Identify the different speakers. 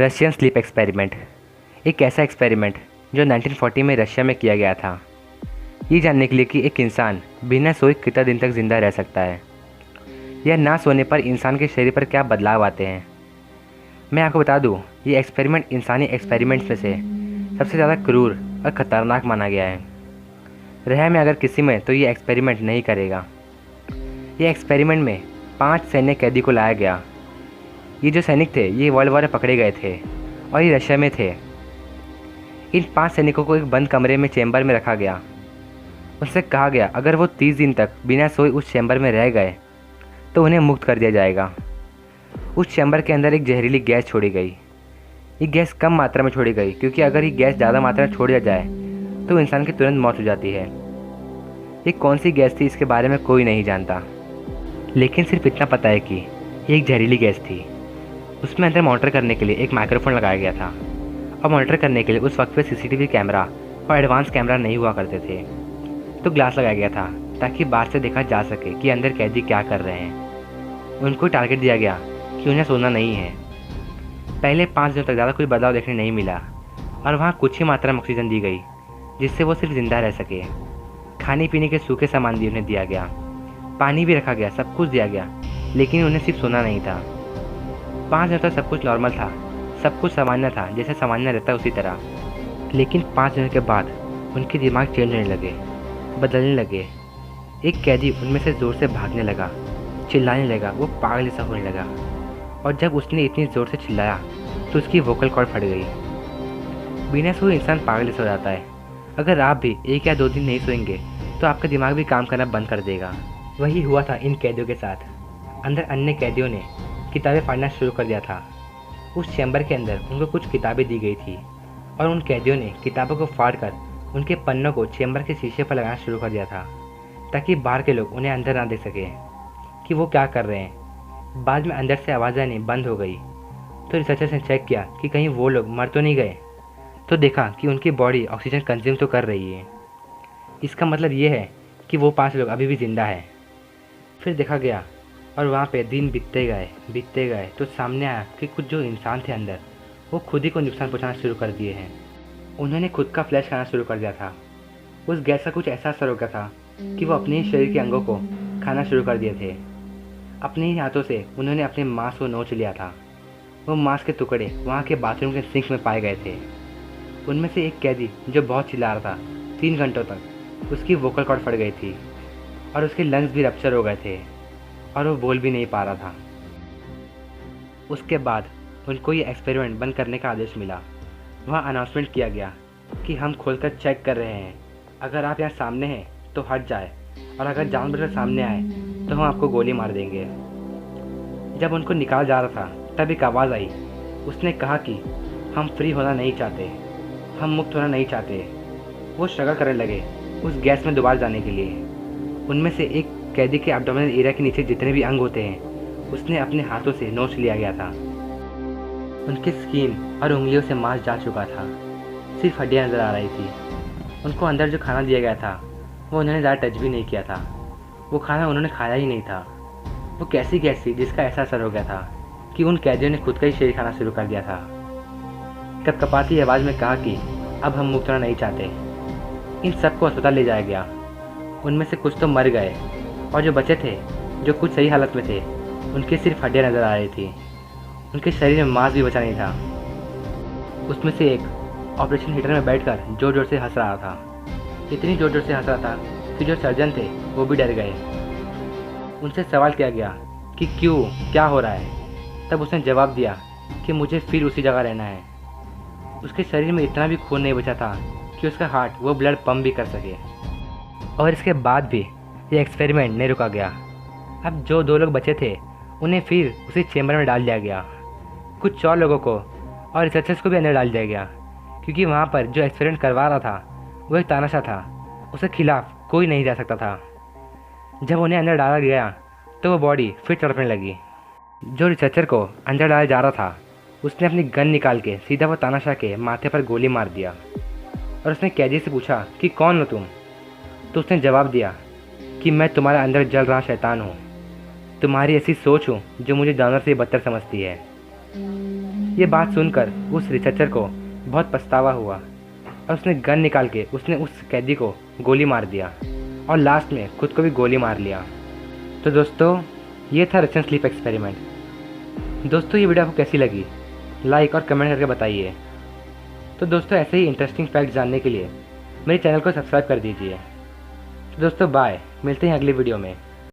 Speaker 1: Russian sleep experiment एक ऐसा experiment जो 1940 में रशिया में किया गया था, ये जानने के लिए कि एक इंसान बिना सोए कितना दिन तक ज़िंदा रह सकता है या ना सोने पर इंसान के शरीर पर क्या बदलाव आते हैं। मैं आपको बता दूं, ये एक्सपेरिमेंट इंसानी एक्सपेरिमेंट्स में से सबसे ज़्यादा क्रूर और ख़तरनाक माना गया है। रहे में अगर किसी में तो ये एक्सपेरिमेंट नहीं करेगा। ये एक्सपेरिमेंट में 5 सैन्य कैदी को लाया गया। ये जो सैनिक थे ये वर्ल्ड वॉर में पकड़े गए थे और ये रशिया में थे। इन 5 सैनिकों को एक बंद कमरे में चैम्बर में रखा गया। उनसे कहा गया अगर वो 30 दिन तक बिना सोए उस चैम्बर में रह गए तो उन्हें मुक्त कर दिया जाएगा। उस चैम्बर के अंदर एक जहरीली गैस छोड़ी गई। ये गैस कम मात्रा में छोड़ी गई क्योंकि अगर ये गैस ज़्यादा मात्रा में छोड़ दिया जाए तो इंसान की तुरंत मौत हो जाती है। ये कौन सी गैस थी इसके बारे में कोई नहीं जानता, लेकिन सिर्फ इतना पता है कि ये एक जहरीली गैस थी। उसमें अंदर मॉनिटर करने के लिए एक माइक्रोफोन लगाया गया था और मॉनिटर करने के लिए उस वक्त पे सीसीटीवी कैमरा और एडवांस कैमरा नहीं हुआ करते थे, तो ग्लास लगाया गया था ताकि बाहर से देखा जा सके कि अंदर कैदी क्या कर रहे हैं। उनको टारगेट दिया गया कि उन्हें सोना नहीं है। पहले 5 दिनों तक ज़्यादा कोई बदलाव देखने नहीं मिला और वहाँ कुछ ही मात्रा में ऑक्सीजन दी गई जिससे वो सिर्फ ज़िंदा रह सके। खाने पीने के सूखे सामान भी उन्हें दिया गया, पानी भी रखा गया, सब कुछ दिया गया, लेकिन उन्हें सिर्फ सोना नहीं था। 5 दिनों तक सब कुछ नॉर्मल था, सब कुछ सामान्य था जैसे सामान्य रहता है उसी तरह। लेकिन 5 दिनों के बाद उनके दिमाग चेंज होने लगे, बदलने लगे। एक कैदी उनमें से ज़ोर से भागने लगा, चिल्लाने लगा, वो पागल जैसा होने लगा। और जब उसने इतनी ज़ोर से चिल्लाया तो उसकी वोकल कॉर्ड फट गई। बिना सोए इंसान पागल जैसा हो जाता है। अगर आप भी 1 या 2 दिन नहीं सोएंगे तो आपका दिमाग भी काम करना बंद कर देगा। वही हुआ था इन कैदियों के साथ। अंदर अन्य कैदियों ने किताबें पढ़ना शुरू कर दिया था। उस चैम्बर के अंदर उनको कुछ किताबें दी गई थी और उन कैदियों ने किताबों को फाड़कर उनके पन्नों को चैम्बर के शीशे पर लगाना शुरू कर दिया था ताकि बाहर के लोग उन्हें अंदर ना देख सकें कि वो क्या कर रहे हैं। बाद में अंदर से आवाज़ आनी बंद हो गई तो रिसर्चर्स ने चेक किया कि कहीं वो लोग मर तो नहीं गए, तो देखा कि उनकी बॉडी ऑक्सीजन कंज्यूम तो कर रही है। इसका मतलब ये है कि वो 5 लोग अभी भी ज़िंदा है। फिर देखा गया और वहाँ पे दिन बीतते गए तो सामने आया कि कुछ जो इंसान थे अंदर वो खुद ही को नुकसान पहुँचाना शुरू कर दिए हैं। उन्होंने खुद का फ्लैश खाना शुरू कर दिया था। उस गैस का कुछ ऐसा असर हो गया था कि वो अपने ही शरीर के अंगों को खाना शुरू कर दिए थे। अपने ही हाथों से उन्होंने अपने मांस को नोच लिया था। वो मांस के टुकड़े वहाँ के बाथरूम के सिंक में पाए गए थे। उनमें से एक कैदी जो बहुत चिल्ला रहा था 3 घंटों तक, उसकी वोकल कॉर्ड फट गई थी और उसके लंग्स भी रप्चर हो गए थे और वो बोल भी नहीं पा रहा था। उसके बाद उनको ये एक्सपेरिमेंट बंद करने का आदेश मिला। वहाँ अनाउंसमेंट किया गया कि हम खोलकर चेक कर रहे हैं, अगर आप यहाँ सामने हैं तो हट जाए और अगर जानबूझकर सामने आए तो हम आपको गोली मार देंगे। जब उनको निकाल जा रहा था तब एक आवाज़ आई। उसने कहा कि हम फ्री होना नहीं चाहते, हम मुक्त होना नहीं चाहते। वो स्ट्रगल करने लगे उस गैस में दोबारा जाने के लिए। उनमें से एक कैदी के एब्डोमिनल एरिया के नीचे जितने भी अंग होते हैं उसने अपने हाथों से नोच लिया गया था। उनकी स्किन और उंगलियों से मांस जा चुका था, सिर्फ हड्डियाँ नज़र आ रही थी। उनको अंदर जो खाना दिया गया था वो उन्होंने ज़्यादा टच भी नहीं किया था। वो खाना उन्होंने खाया ही नहीं था। वो कैसी गैस थी जिसका ऐसा असर हो गया था कि उन कैदियों ने खुद का ही शरीर खाना शुरू कर दिया था। कपकपाती आवाज़ में कहा कि अब हम मुक्त होना नहीं चाहते। इन सबको अस्पताल ले जाया गया। उनमें से कुछ तो मर गए और जो बचे थे, जो कुछ सही हालत में थे, उनकी सिर्फ हड्डियाँ नज़र आ रही थी। उनके शरीर में मांस भी बचा नहीं था। उसमें से एक ऑपरेशन थिएटर में बैठकर जोर जोर से हंस रहा था। इतनी जोर जोर से हंस रहा था कि जो सर्जन थे वो भी डर गए। उनसे सवाल किया गया कि क्यों, क्या हो रहा है। तब उसने जवाब दिया कि मुझे फिर उसी जगह रहना है। उसके शरीर में इतना भी खून नहीं बचा था कि उसका हार्ट वो ब्लड पंप भी कर सके। और इसके बाद भी ये एक्सपेरिमेंट नहीं रुका गया। अब जो 2 लोग बचे थे उन्हें फिर उसी चैम्बर में डाल दिया गया। कुछ और लोगों को और रिसर्चर्स को भी अंदर डाल दिया गया क्योंकि वहाँ पर जो एक्सपेरिमेंट करवा रहा था वो एक तानाशाह था, उसके खिलाफ कोई नहीं जा सकता था। जब उन्हें अंदर डाला गया तो वो बॉडी फिर तड़पने लगी। जो रिसर्चर को अंदर डाला जा रहा था उसने अपनी गन निकाल के सीधा वो तानाशाह के माथे पर गोली मार दिया और उसने कैदी से पूछा कि कौन हो तुम। तो उसने जवाब दिया कि मैं तुम्हारे अंदर जल रहा शैतान हूँ, तुम्हारी ऐसी सोच हूँ जो मुझे जानवर से बदतर समझती है। ये बात सुनकर उस रिसर्चर को बहुत पछतावा हुआ और उसने गन निकाल के उसने उस कैदी को गोली मार दिया और लास्ट में खुद को भी गोली मार लिया। तो दोस्तों, ये था रशियन स्लीप एक्सपेरिमेंट। दोस्तों, ये वीडियो आपको कैसी लगी लाइक और कमेंट करके बताइए। तो दोस्तों, ऐसे ही इंटरेस्टिंग फैक्ट जानने के लिए मेरे चैनल को सब्सक्राइब कर दीजिए। तो दोस्तों, बाय, मिलते हैं अगली वीडियो में।